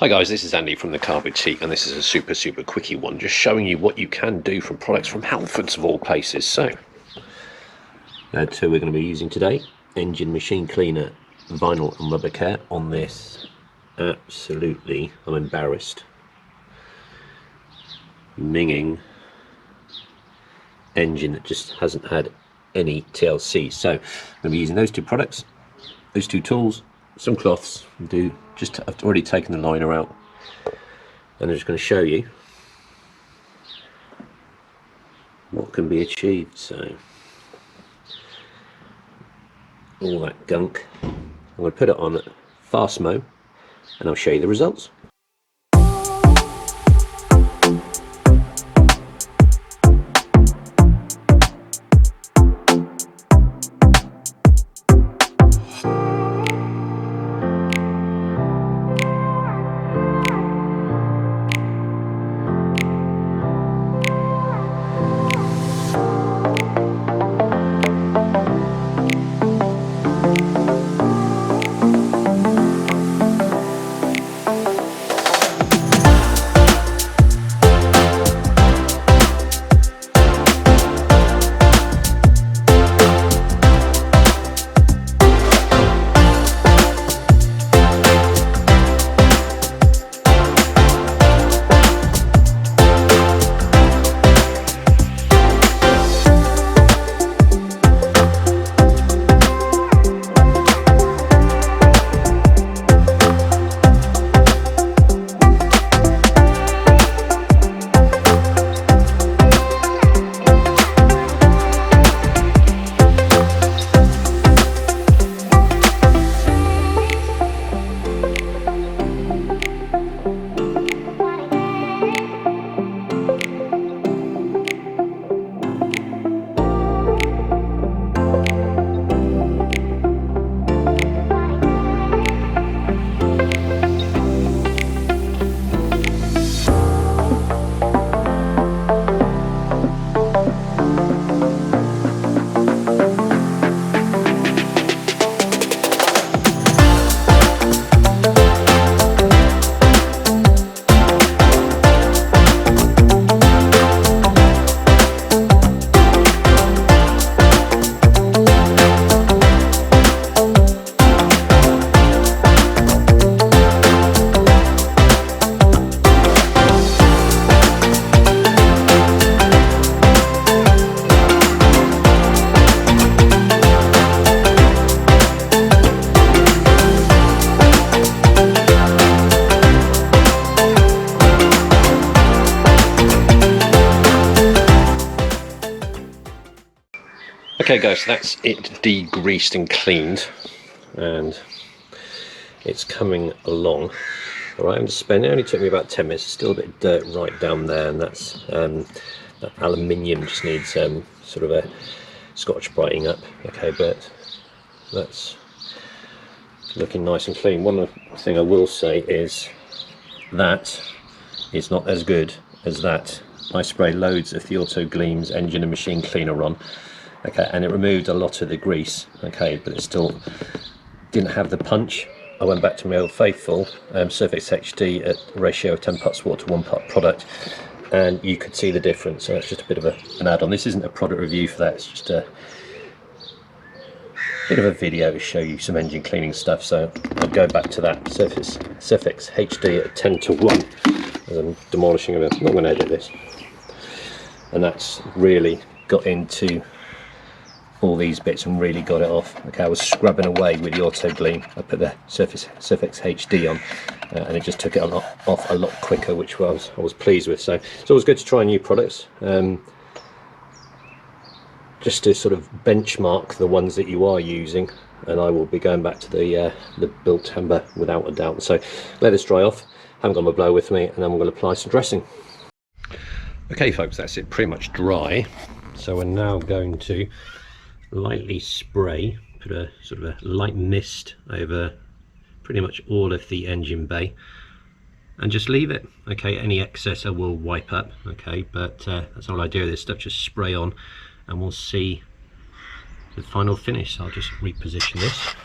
Hi guys, this is Andy from the Car Boutique, and this is a super quickie one, just showing you what you can do from products from Halfords of all places. So, that's who we're going to be using today. Engine machine cleaner, vinyl and rubber care on this absolutely, I'm embarrassed, minging engine that just hasn't had any TLC. So I'm going to be using those two products, those two tools, some cloths. I've already taken the liner out, and I'm just going to show you what can be achieved. So all that gunk, I'm going to put it on fast mo, and I'll show you the results. Okay guys, so that's it degreased and cleaned, and it's coming along. Alright, I'm just spending, it only took me about 10 minutes, still a bit of dirt right down there, and that's that aluminium just needs sort of a Scotch-Brighting up. Okay, but that's looking nice and clean. One thing I will say is that it's not as good as that I spray loads of the Auto Gleams engine and machine cleaner on. Okay, and it removed a lot of the grease, okay, but it still didn't have the punch. I went back to my old faithful Surfex HD at a ratio of 10 parts water to 1 part product, and you could see the difference. So it's just a bit of an add-on. This isn't a product review for that, it's just a bit of a video to show you some engine cleaning stuff. So I'll go back to that Surfex HD at 10 to 1 as I'm demolishing it. I'm not going to edit this. And that's really got into all these bits and really got it off. Okay, I was scrubbing away with the Auto Gleam. I put the Surfex HD on, and it just took it off a lot quicker, which I was pleased with. So it's always good to try new products, just to sort of benchmark the ones that you are using. And I will be going back to the Bilt Timber without a doubt. So let this dry off. Haven't got my blower with me, and then we're going to apply some dressing. Okay folks, that's it pretty much dry. So we're now going to lightly spray, put a sort of a light mist over pretty much all of the engine bay, and just leave it. Okay, any excess I will wipe up, okay, but that's all I do with this stuff, just spray on, and we'll see the final finish. So I'll just reposition this.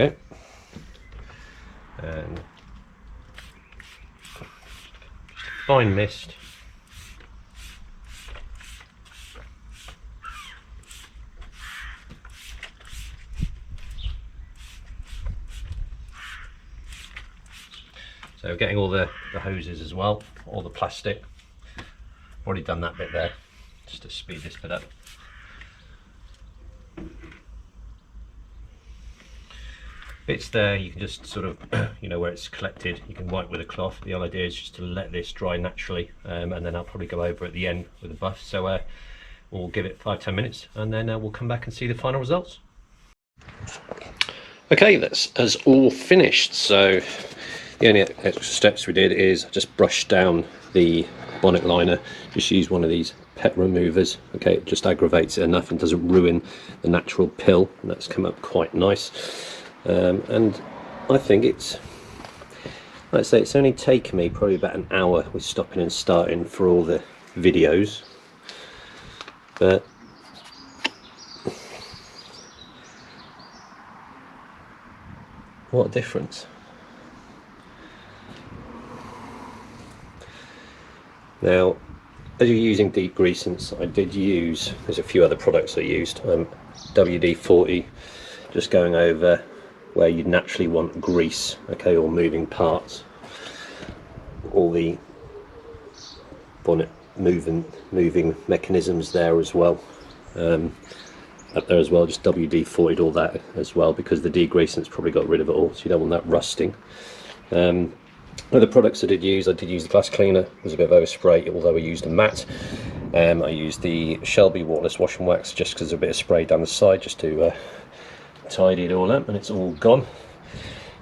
go. And fine mist. So getting all the hoses as well, all the plastic. Already done that bit there, just to speed this bit up. Bits there, you can just sort of, you know, where it's collected, you can wipe with a cloth. The idea is just to let this dry naturally, and then I'll probably go over at the end with a buff. So we'll give it 5-10 minutes, and then we'll come back and see the final results. Okay, that's us all finished. So the only extra steps we did is just brush down the bonnet liner. Just use one of these pet removers. Okay, it just aggravates it enough and doesn't ruin the natural pill. And that's come up quite nice. And I think it's, let's say it's only taken me probably about an hour with stopping and starting for all the videos. But what a difference. Now, as you're using deep greasants, I did use, there's a few other products I used, WD-40, just going over where you'd naturally want grease, okay, or moving parts, all the bonnet moving mechanisms there as well, up there as well, just WD-40'd all that as well, because the degreasant's probably got rid of it all, so you don't want that rusting. Other products I did use the glass cleaner. It was a bit of overspray, although I used a matte. I used the Shelby waterless wash and wax just because there's a bit of spray down the side, just to tidy it all up, and it's all gone.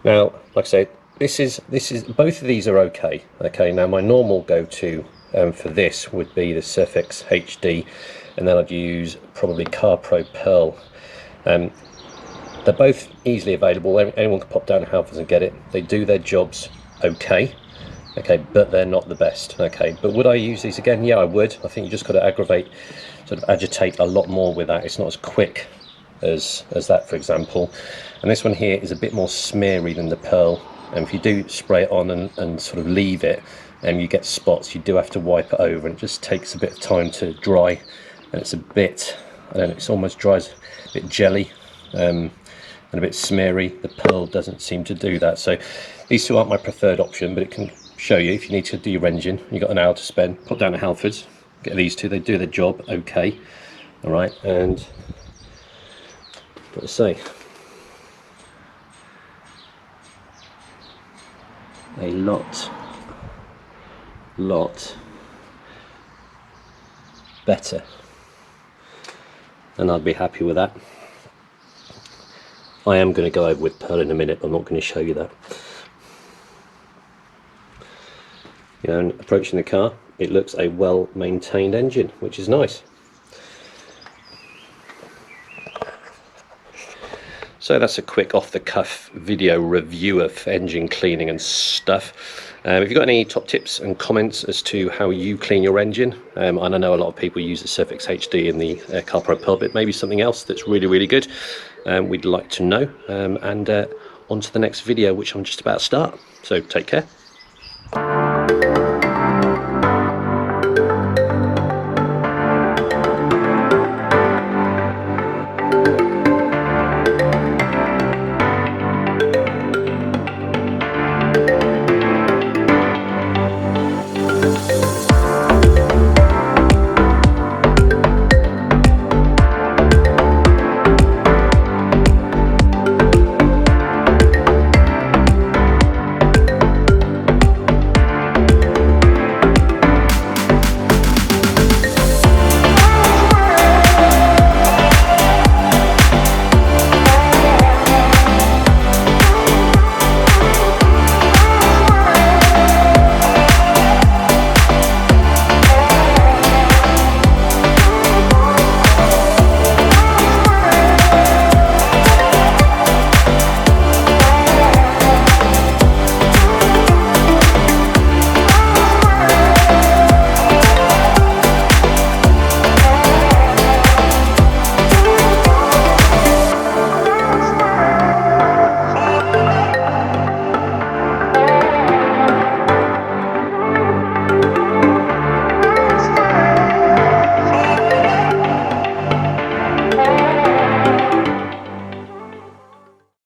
Now, like I said, this is both of these are okay. Okay, now my normal go-to for this would be the Surfex HD, and then I'd use probably CarPro Pearl. They're both easily available. Anyone can pop down to Halfords and get it. They do their jobs okay, but they're not the best. Okay, but would I use these again? Yeah, I would. I think you just got to agitate a lot more with that. It's not as quick as that, for example. And this one here is a bit more smeary than the Pearl, and if you do spray it on and sort of leave it and you get spots, you do have to wipe it over, and it just takes a bit of time to dry, and it's a bit, I don't know, it's almost dries a bit jelly, and a bit smeary. The Pearl doesn't seem to do that. So these two aren't my preferred option, but it can show you if you need to do your engine, you've got an hour to spend, pop down to Halfords, get these two, they do their job okay. All right, and what to say, a lot better, and I'd be happy with that. I am going to go over with Pearl in a minute, but I'm not going to show you that. You know, approaching the car, it looks a well-maintained engine, which is nice. So that's a quick off-the-cuff video review of engine cleaning and stuff. If you've got any top tips and comments as to how you clean your engine, and I know a lot of people use the Surfex HD and the CarPro Pearl, but maybe something else that's really good, we'd like to know. And on to the next video, which I'm just about to start. So take care.